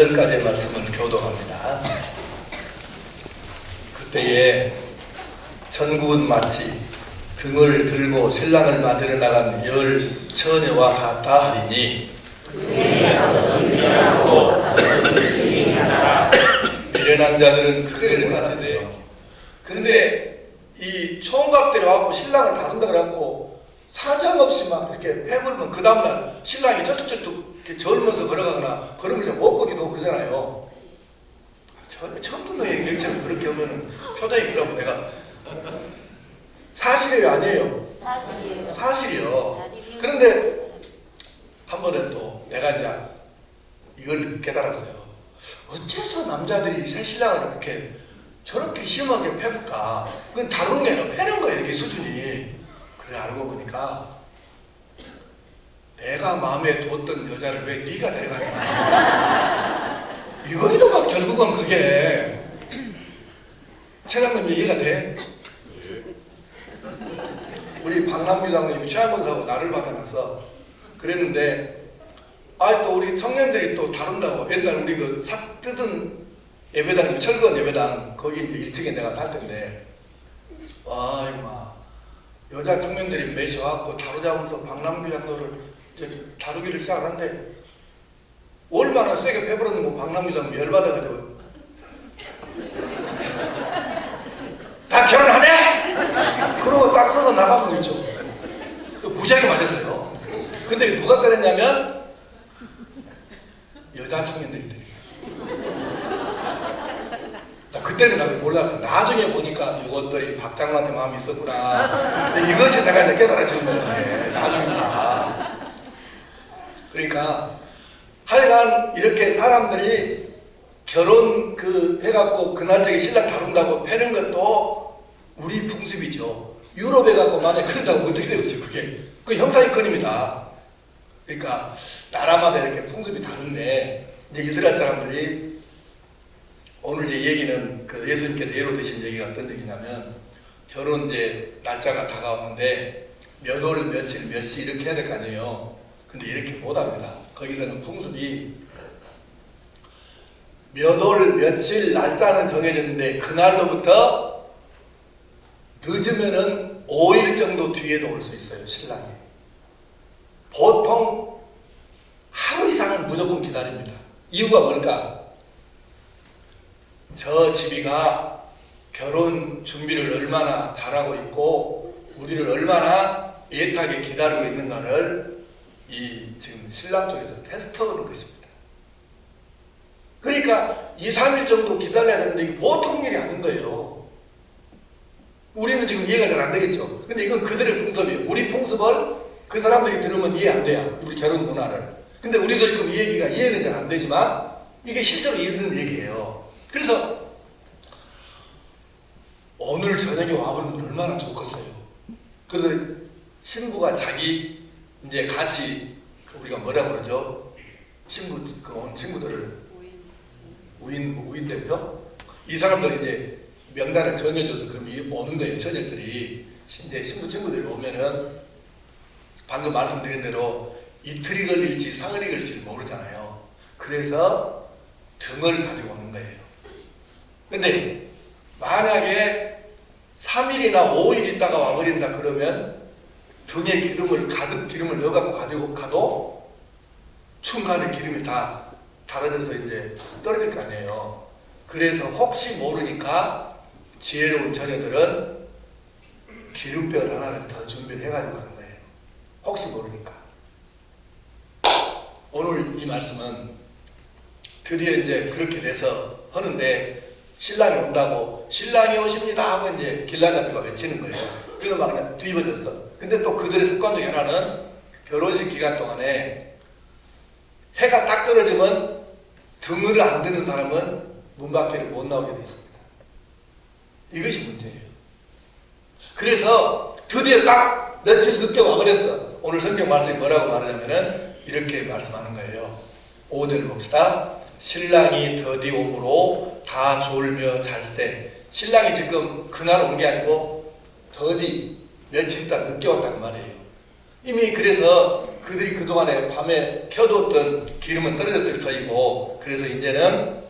3절까지의 말씀을 교독합니다. 그때에 전국은 마치 등을 들고 신랑을 맞으러 나간 열 처녀와 같다 하리니 미련한 자들은 그대를 가라되. 근데 이 총각들이 와갖고 신랑을 다룬다 그래갖고 사정없이 막 이렇게 패불면 그 다음날 신랑이 쩔뚝쩔뚝 절면서 걸어가거나 걸으면서 못 걷기도 하고 그러잖아요. 처음 듣는 얘기처럼 그렇게 하면 표정이 그러면 내가 사실이에요 아니에요? 사실이에요. 사실이요. 그런데 한 번은 또 내가 이제 이걸 깨달았어요. 어째서 남자들이 새 신랑을 이렇게 저렇게 심하게 패볼까? 그건 다루는 게 아니라 패는 거예요, 이게 수준이. 그래 알고 보니까 내가 마음에 뒀던 여자를 왜 네가 데려가냐? 이거이도 막 결국은 그게 최장님 이해가 돼? 우리 박남규장님이 최한문사하고 나를 받아놨어. 그랬는데 또 우리 청년들이 또 다룬다고. 옛날 우리 그 뜯은 예배당, 철거한 예배당 거기 이제 1층에 내가 살 텐데 와 이마 여자 청년들이 매셔갖고 다루자면서 박남규 장로를 이제 다루기를 시작하는데 얼마나 세게 패버렸는 거 박남규 장로 열받아가지고 다 결혼하네! 그러고 딱 서서 나가고 있죠. 무지하게 맞았어요. 근데 누가 그랬냐면 여자 청년들이. 나 그때는 나도 몰랐어. 나중에 보니까 이것들이 박장로한테 마음이 있었구나. 근데 이것이 내가 이제 깨달아진 거예요. 나중에 다. 그러니까 하여간 이렇게 사람들이 결혼 해갖고 그날 저기 신랑 다룬다고 패는 것도 우리 풍습이죠. 유럽에 갖고 만약에 그런다고 어떻게 되겠어요, 그게. 그 형상이 끊입니다. 그러니까 나라마다 이렇게 풍습이 다른데 이제 이스라엘 사람들이 오늘 이제 얘기는 그 예수님께서 예로 드신 얘기가 어떤 얘기냐면 결혼 이제 날짜가 다가오는데 몇 월, 며칠, 몇 시 이렇게 해야 될 거 아니에요. 근데 이렇게 못 합니다. 거기서는 풍습이 몇 월, 며칠 날짜는 정해졌는데 그날로부터 늦으면은 5일 정도 뒤에도 올 수 있어요, 신랑이. 보통 하루 이상은 무조건 기다립니다. 이유가 뭘까? 저 집이가 결혼 준비를 얼마나 잘하고 있고 우리를 얼마나 애타게 기다리고 있는가를 이 지금 신랑 쪽에서 테스트하는 것입니다. 그러니까 2, 3일 정도 기다려야 되는데 이게 보통 일이 아닌 거예요. 우리는 지금 이해가 잘 안 되겠죠. 근데 이건 그들의 풍습이에요. 우리 풍습을 그 사람들이 들으면 이해 안 돼요. 우리 결혼 문화를. 근데 우리도 지금 이 얘기가 이해는 잘 안 되지만 이게 실제로 있는 얘기예요. 그래서 오늘 저녁에 와보면 얼마나 좋겠어요. 그래서 신부가 자기 이제 같이 우리가 뭐라 그러죠? 신부 온 친구들을 우인 대표? 이 사람들이 이제 명단을 정해줘서 그럼 오는 거예요. 처녀들이 이제 신부 친구들이 오면은 방금 말씀드린 대로 이틀이 걸릴지 사흘이 걸릴지 모르잖아요. 그래서 등을 가지고 오는 거예요. 근데 만약에 3일이나 5일 있다가 와버린다 그러면 등에 가득 기름을 넣어갖고 가지고 가도 중간에 기름이 다 달아져서 이제 떨어질 거 아니에요. 그래서 혹시 모르니까 지혜로운 처녀들은 기름병 하나를 더 준비를 해가지고 가는 거예요. 혹시 모르니까. 오늘 이 말씀은 드디어 이제 그렇게 돼서 하는데 신랑이 온다고 신랑이 오십니다 하고 이제 길라잡이가 외치는 거예요. 그래서 막 그냥 뒤집어졌어. 근데 또 그들의 습관 중에 하나는 결혼식 기간 동안에 해가 딱 떨어지면 등을 안 드는 사람은 문 밖에 못 나오게 되어 있습니다. 이것이 문제예요. 그래서 드디어 딱 며칠 늦게 와버렸어. 오늘 성경 말씀이 뭐라고 말하냐면은 이렇게 말씀하는 거예요. 5절 봅시다. 신랑이 더디 오므로 다 졸며 잘세. 신랑이 지금 그날 온 게 아니고 더디 며칠 있다 늦게 왔다는 말이에요. 이미 그래서 그들이 그동안에 밤에 켜뒀던 기름은 떨어졌을 터이고, 그래서 이제는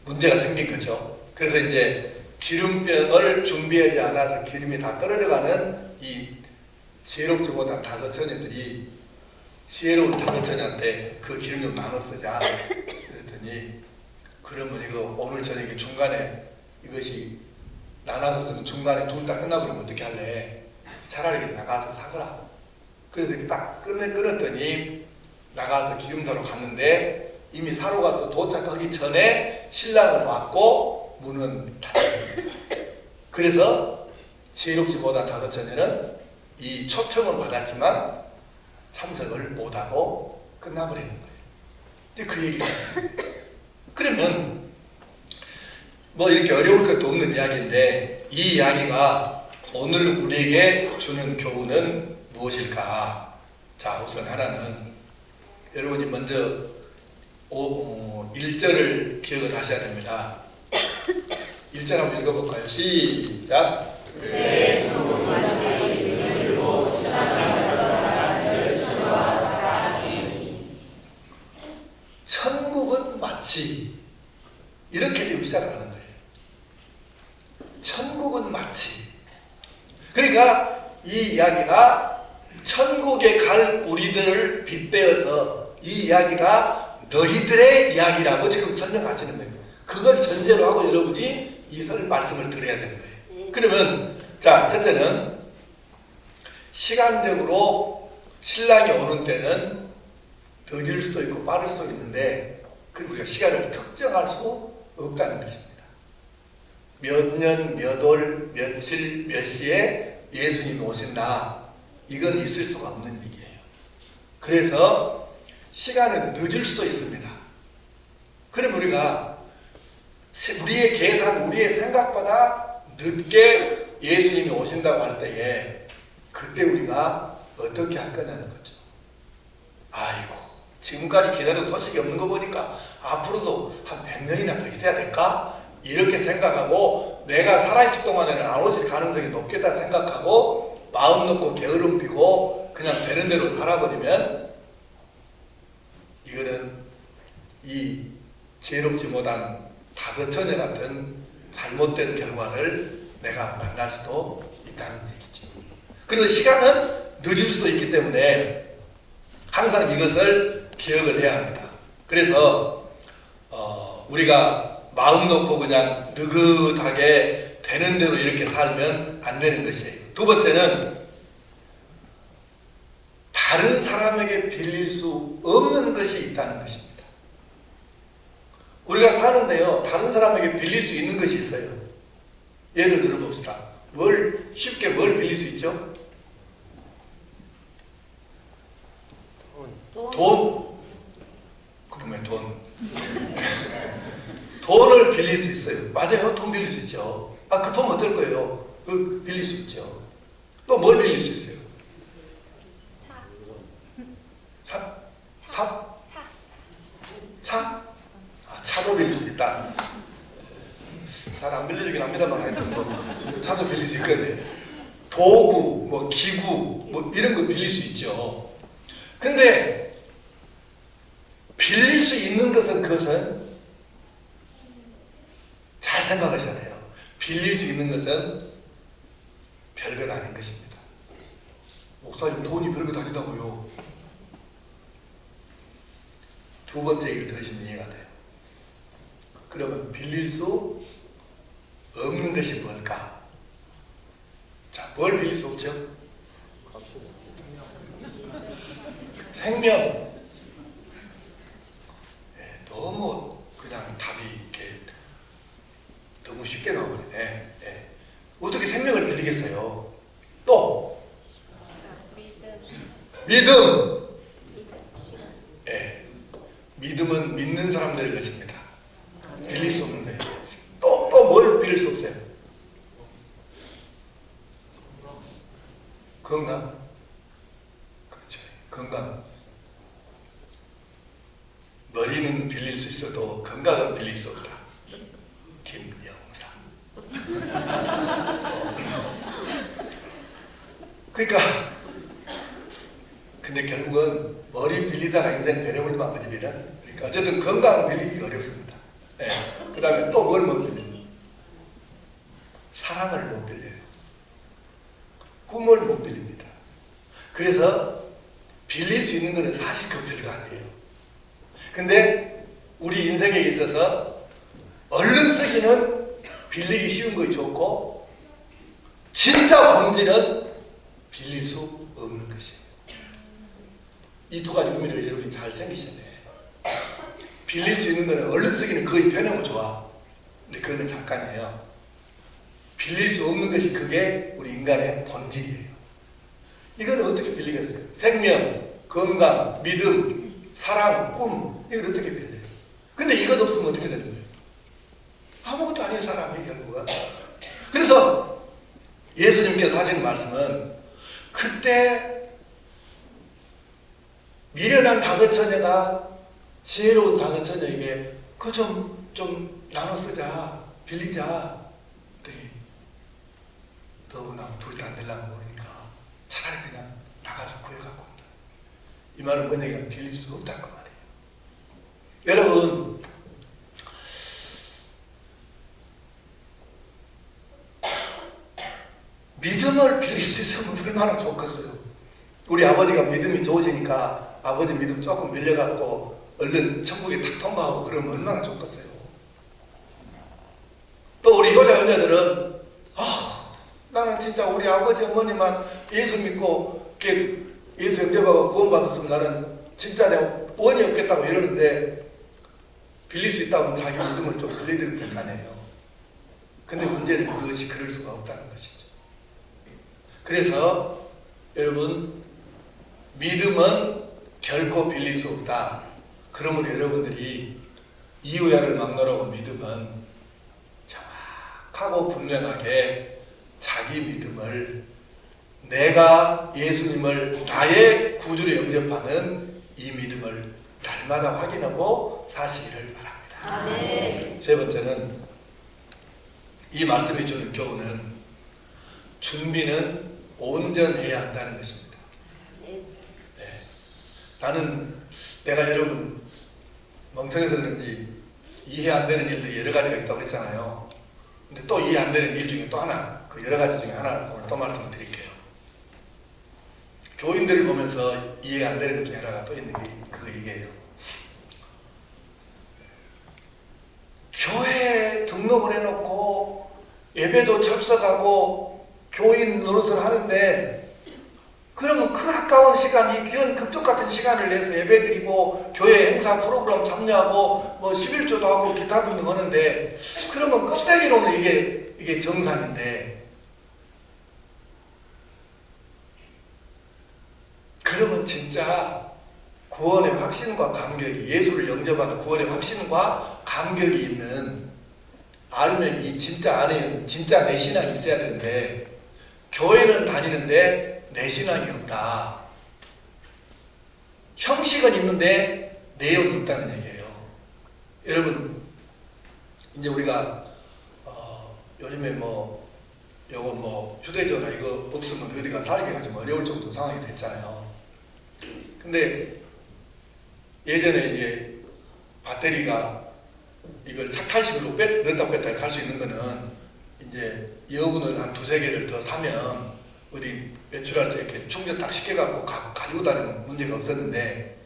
문제가 생긴 거죠. 그래서 이제 기름병을 준비하지 않아서 기름이 다 떨어져가는 이 지혜롭지 못한 다섯 처녀들이 지혜로운 다섯 처녀한테 그 기름 좀 나눠 쓰자 그랬더니, 그러면 이거 오늘 저녁에 중간에 이것이 나눠서 쓰면 중간에 둘 다 끝나버리면 어떻게 할래? 차라리 나가서 사거라. 그래서 이렇게 딱 끊었더니 나가서 기름 사러 갔는데 이미 사러 가서 도착하기 전에 신랑은 왔고 문은 닫혔습니다. 그래서 지혜롭지 못한 다섯 처녀는 이 초청은 받았지만 참석을 못하고 끝나버리는 거예요. 근데 그 얘기를 했습니다. 그러면 뭐 이렇게 어려울 것도 없는 이야기인데, 이 이야기가 오늘 우리에게 주는 교훈은 무엇일까? 자, 우선 하나는 여러분이 먼저 1절을 기억을 하셔야 됩니다. 1절 한번 읽어볼까요? 시작! 천국은 마치, 이렇게 지금 시작을 하는 거예요. 천국은 마치. 그러니까 이 이야기가 천국에 갈 우리들을 빗대어서 이 이야기가 너희들의 이야기라고 지금 설명하시는 거예요. 그걸 전제로 하고 여러분이 이 말씀을 들어야 되는 거예요. 그러면 자, 첫째는 시간적으로 신랑이 오는 때는 늦을 수도 있고 빠를 수도 있는데, 그리고 우리가 시간을 특정할 수 없다는 것입니다. 몇 년, 몇 월, 며칠, 몇 시에 예수님이 오신다, 이건 있을 수가 없는 얘기예요. 그래서 시간은 늦을 수도 있습니다. 그럼 우리가 우리의 계산, 우리의 생각보다 늦게 예수님이 오신다고 할 때에 그때 우리가 어떻게 할 거냐는 거죠. 아이고, 지금까지 기다려도 소식이 없는 거 보니까 앞으로도 한 100년이나 더 있어야 될까? 이렇게 생각하고 내가 살아있을 동안에는 안 오실 가능성이 높겠다 생각하고 마음 놓고 게으름 피고 그냥 되는 대로 살아버리면, 이거는 이 지혜롭지 못한 다섯 처녀 같은 잘못된 결과를 내가 만날 수도 있다는 얘기죠. 그래서 시간은 늦을 수도 있기 때문에 항상 이것을 기억을 해야 합니다. 그래서 우리가 마음 놓고 그냥 느긋하게 되는 대로 이렇게 살면 안 되는 것이에요. 두 번째는 다른 사람에게 빌릴 수 없는 것이 있다는 것입니다. 우리가 사는데요, 다른 사람에게 빌릴 수 있는 것이 있어요. 예를 들어 봅시다. 쉽게 뭘 빌릴 수 있죠? 돈? 그러면 돈. 돈을 빌릴 수 있어요. 맞아요. 돈 빌릴 수 있죠. 급하면 어떨 거예요? 빌릴 수 있죠. 또 뭘 빌릴 수 있어요? 차? 차도 빌릴 수 있다. 잘 안 빌려주긴 합니다만 하여튼 뭐 차도 빌릴 수 있거든요. 도구, 뭐 기구, 뭐 이런 거 빌릴 수 있죠. 근데 빌릴 수 있는 것은 그것은 잘 생각하셔야 돼요. 빌릴 수 있는 것은 별것 아닌 것입니다. 목사님, 돈이 별것 아니다고요. 두 번째 얘기를 들으시면 이해가 돼요. 그러면 빌릴 수 없는 것이 뭘까? 자, 뭘 빌릴 수 없죠? 생명. 너무 그냥 답이 이렇게 너무 쉽게 나와버리네. 어떻게 생명을 빌리겠어요? 또 믿음. 믿음은 믿는 사람들의 것입니다. 빌릴 수 없는 거예요. 또 뭘 빌릴 수 없어요? 건강. 그렇죠. 건강. 머리는 빌릴 수 있어도 건강은 빌릴 수 없다. 김영사. 그러니까 근데 결국은 머리 빌리다가 인생 배려버리면 그 집이는. 그러니까 어쨌든 건강을 빌리기 어렵습니다. 예. 그 다음에 또 뭘 못 빌려요? 사랑을 못 빌려요. 꿈을 못 빌립니다. 그래서 빌릴 수 있는 것은 사실 그 별거 아니에요. 근데 우리 인생에 있어서 얼른 쓰기는 빌리기 쉬운 것이 좋고 진짜 본질은 빌릴 수 없는 것이에요. 이 두 가지 의미를 여러분이 잘 생기셨네. 빌릴 수 있는 것은 얼른 쓰기는 거의 편하고 좋아. 근데 그거는 잠깐이에요. 빌릴 수 없는 것이 그게 우리 인간의 본질이에요. 이건 어떻게 빌리겠어요? 생명, 건강, 믿음, 사랑, 꿈, 이걸 어떻게 빌려요? 근데 이것 없으면 어떻게 되는 거예요? 아무것도 아니에요, 사람이 결국은. 그래서 예수님께서 하시는 말씀은 그때 미련한 다그처녀가 지혜로운 다그처녀에게 그거 좀 나눠 쓰자, 빌리자. 너무나 둘 다 안 되려면 모르니까 차라리 그냥 나가서 구해갖고 온다. 이 말은 뭐냐면 빌릴 수 없다는 그 말이에요. 여러분, 믿음을 빌릴 수 있으면 얼마나 좋겠어요. 우리 아버지가 믿음이 좋으시니까 아버지 믿음 조금 밀려갖고 얼른 천국에 탁 통과하고 그러면 얼마나 좋겠어요. 또 우리 효자 연자들은 나는 진짜 우리 아버지 어머니만 예수 믿고 이렇게 예수 영접하고 구원받았으면 나는 진짜 내가 원이 없겠다고 이러는데 빌릴 수 있다면 자기 믿음을 좀 빌려드리면 될 거 아니에요. 근데 문제는 그것이 그럴 수가 없다는 것이죠. 그래서 여러분, 믿음은 결코 빌릴 수 없다. 그러므로 여러분들이 이유야를 막론하고 믿음은 정확하고 분명하게 자기 믿음을 내가 예수님을 나의 구주로 영접하는 이 믿음을 날마다 확인하고 사시기를 바랍니다. 아멘. 세 번째는 이 말씀이 주는 교훈은 준비는 온전해야 한다는 것입니다. 네. 나는 내가 여러분 멍청해서 그런지 이해 안 되는 일들이 여러 가지가 있다고 했잖아요. 근데 또 이해 안 되는 일 중에 또 하나, 그 여러 가지 중에 하나 오늘 또 말씀을 드릴게요. 교인들을 보면서 이해 안 되는 것 중에 하나가 또 있는 게 그거 이게요. 교회에 등록을 해놓고 예배도 참석하고 교인 노릇을 하는데 그러면 그 아까운 시간, 이 귀한 금쪽 같은 시간을 내서 예배드리고 교회 행사 프로그램 참여하고 뭐 11조도 하고 기타 등등 하는데 그러면 껍데기로는 이게 정상인데 그러면 진짜 구원의 확신과 감격이 예수를 영접하는 구원의 확신과 감격이 있는 알면 이 진짜 안에 진짜 내 신앙이 있어야 되는데 교회는 다니는데 내 신앙이 없다. 형식은 있는데 내용이 없다는 얘기예요. 여러분 이제 우리가 요즘에 요거 휴대전화 이거 없으면 우리가 살기가 좀 어려울 정도 상황이 됐잖아요. 근데 예전에 이제 배터리가 이걸 착탈식으로 넣었다 뺐다 갈 수 있는 거는 이제 여분을 한 두세 개를 더 사면 어디 외출할 때 이렇게 충전 딱 시켜갖고 가지고 다니는 문제가 없었는데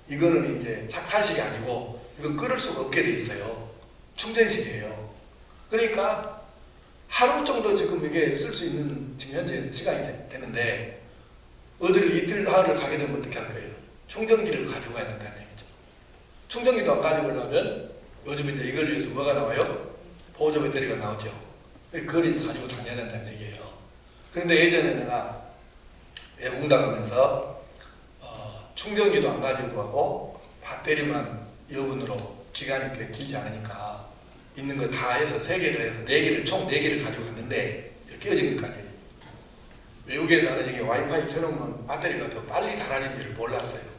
이거는 이제 착탈식이 아니고 이건 끌을 수가 없게 돼 있어요. 충전식이에요. 그러니까 하루 정도 지금 이게 쓸 수 있는 지금 현재 시간이 되는데 어디를 이틀 하루를 가게 되면 어떻게 할 거예요? 충전기를 가지고 가야 된다는 얘기죠. 충전기도 안 가지고 가려면 요즘 이제 이걸 위해서 뭐가 나와요? 보조 배터리가 나오죠. 그걸 가지고 다녀야 된다는 얘기예요. 그런데 예전에 내가 외국당하면서 충전기도 안 가지고 가고 배터리만 여분으로 기간이 꽤 길지 않으니까 있는 거 다 해서 3개를 해서 4개를 총 4개를 가지고 갔는데 끼어진 것까지 외국에 나는 이게 와이파이 켜놓으면 배터리가 더 빨리 닳아진지를 몰랐어요.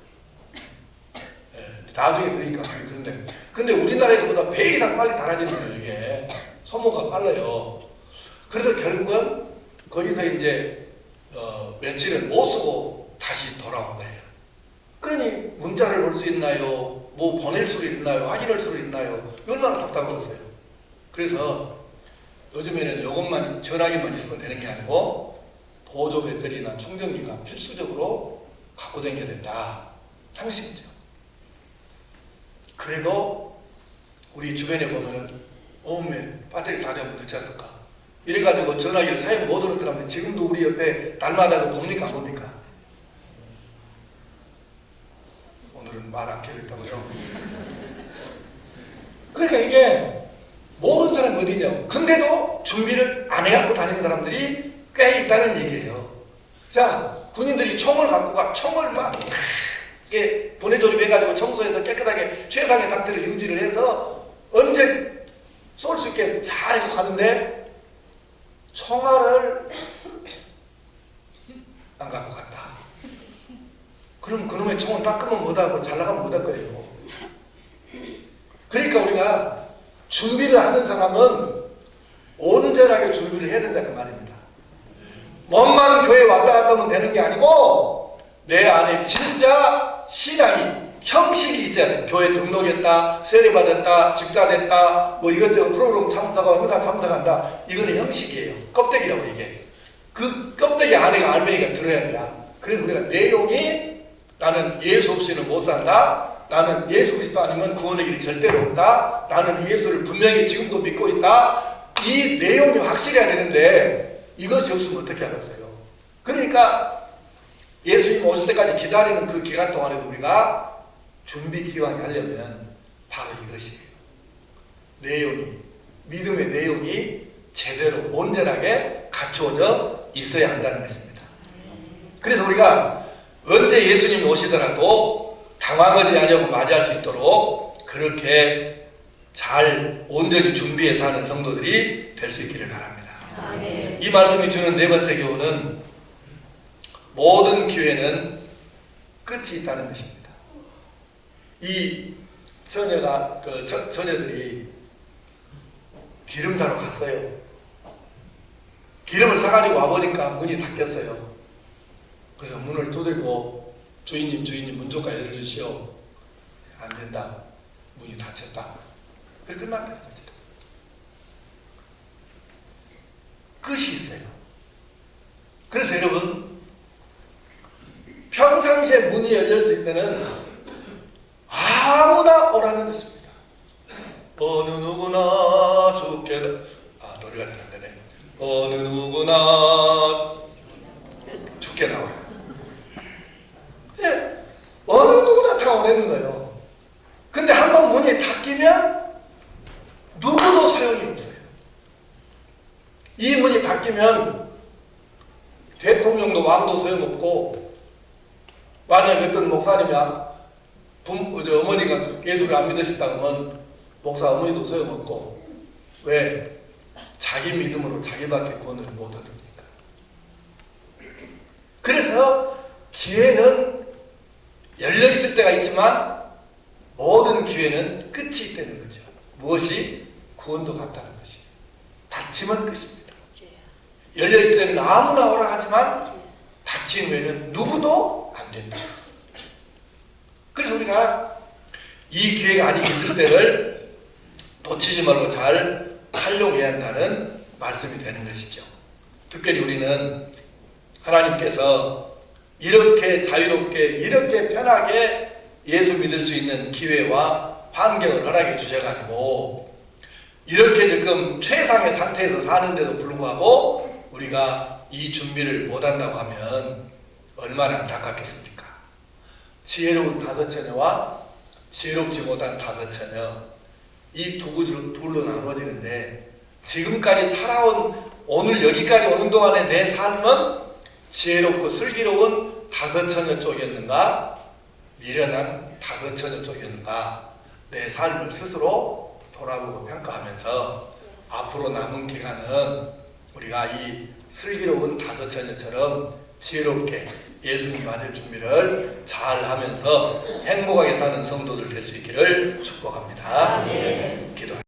나중에 들으니까 그게 근데 우리나라에서보다 배 이상 빨리 닳아지는 거예요. 이게 소모가 빨라요. 그래서 결국은 거기서 이제 며칠은 못 쓰고 다시 돌아온 거예요. 문자를 볼 수 있나요? 뭐 보낼 수 있나요? 확인할 수 있나요? 얼마나 답답하겠어요. 그래서 요즘에는 이것만 전화기만 있으면 되는 게 아니고 보조 배터리나 충전기가 필수적으로 갖고 다녀야 된다. 상식이죠. 그래도 우리 주변에 보면은 어메 배터리 다 되면 그렇지 않습니까? 이래가지고 전화기를 사용 못하는 사람들 지금도 우리 옆에 날마다 봅니까 안 봅니까? 오늘은 말 안 키우겠다고요. 그러니까 이게 모르는 사람이 어디 있냐고. 근데도 준비를 안 해갖고 다니는 사람들이 꽤 있다는 얘기예요. 자, 군인들이 총을 갖고 가, 총을 막 이게 분해조립해가지고 청소해서 깨끗하게 최상의 상태를 유지를 해서 언제 쏠 수 있게 잘 해서 가는데 총알을 안 갖고 갔다. 그럼 그놈의 총은 닦으면 못하고 잘 나가면 못할 거예요. 그러니까 우리가 준비를 하는 사람은 온전하게 준비를 해야 된다는 말입니다. 몸만 교회에 왔다 갔다 하면 되는 게 아니고 내 안에 진짜 신앙이 형식이 있어야 돼. 교회 등록했다, 세례받았다, 집사됐다, 뭐 이것저것 프로그램 참석하고 행사 참석한다. 이거는 형식이에요. 껍데기라고 이게. 그 껍데기 안에가 알맹이가 들어야 돼요. 그래서 우리가 내용이 나는 예수 없이는 못 산다. 나는 예수 그리스도 아니면 구원의 길이 절대로 없다. 나는 예수를 분명히 지금도 믿고 있다. 이 내용이 확실해야 되는데 이것이 없으면 어떻게 하겠어요? 그러니까 예수님 오실 때까지 기다리는 그 기간 동안에도 우리가 준비 기간이 하려면 바로 이것이에요. 내용이, 믿음의 내용이 제대로 온전하게 갖추어져 있어야 한다는 것입니다. 그래서 우리가 언제 예수님이 오시더라도 당황하지 않으려고 맞이할 수 있도록 그렇게 잘 온전히 준비해서 하는 성도들이 될 수 있기를 바랍니다. 이 말씀이 주는 네 번째 교훈은 모든 기회는 끝이 있다는 것입니다. 이 처녀들이 기름 사러 갔어요. 기름을 사가지고 와보니까 문이 닫혔어요. 그래서 문을 두들고 주인님 문 좀 열어주시오. 안 된다. 문이 닫혔다. 그래서 끝났다는 거죠. 끝이 있어요. 그래서 여러분 평상시에 문이 열렸을 때는 아무나 오라는 것입니다. 어느 누구나 주께 노래가 잘 안 되네. 어느 누구나 주께 나오라. 네, 어느 누구나 다 오라는 거예요. 근데 한번 문이 닫히면 누구도 소용이 없어요. 이 문이 닫히면 대통령도 왕도 소용없고, 만약에 어떤 목사님이 어머니가 예수를 안 믿으셨다 그러면 목사 어머니도 소용없고, 왜? 자기 믿음으로 자기밖에 구원을 못 얻으니까. 그래서 기회는 열려있을 때가 있지만 모든 기회는 끝이 있다는 거죠. 무엇이? 구원도 같다는 것이. 닫히면 끝입니다. 열려있을 때는 아무나 오라 하지만 닫힌 후에는 누구도 안 된다. 그래서 우리가 이 기회가 아직 있을 때를 놓치지 말고 잘 활용해야 한다는 말씀이 되는 것이죠. 특별히 우리는 하나님께서 이렇게 자유롭게 이렇게 편하게 예수 믿을 수 있는 기회와 환경을 허락해 주셔가지고 이렇게 지금 최상의 상태에서 사는데도 불구하고 우리가 이 준비를 못한다고 하면 얼마나 안타깝겠습니까? 지혜로운 다섯 처녀와 지혜롭지 못한 다섯 처녀, 이 두 둘로 나눠지는데 지금까지 살아온 오늘 여기까지 오는 동안의 내 삶은 지혜롭고 슬기로운 다섯 처녀 쪽이었는가, 미련한 다섯 처녀 쪽이었는가, 내 삶을 스스로 돌아보고 평가하면서 앞으로 남은 기간은 우리가 이 슬기로운 다섯 처녀처럼 지혜롭게 예수님 맞을 준비를 잘 하면서 행복하게 사는 성도들 될 수 있기를 축복합니다.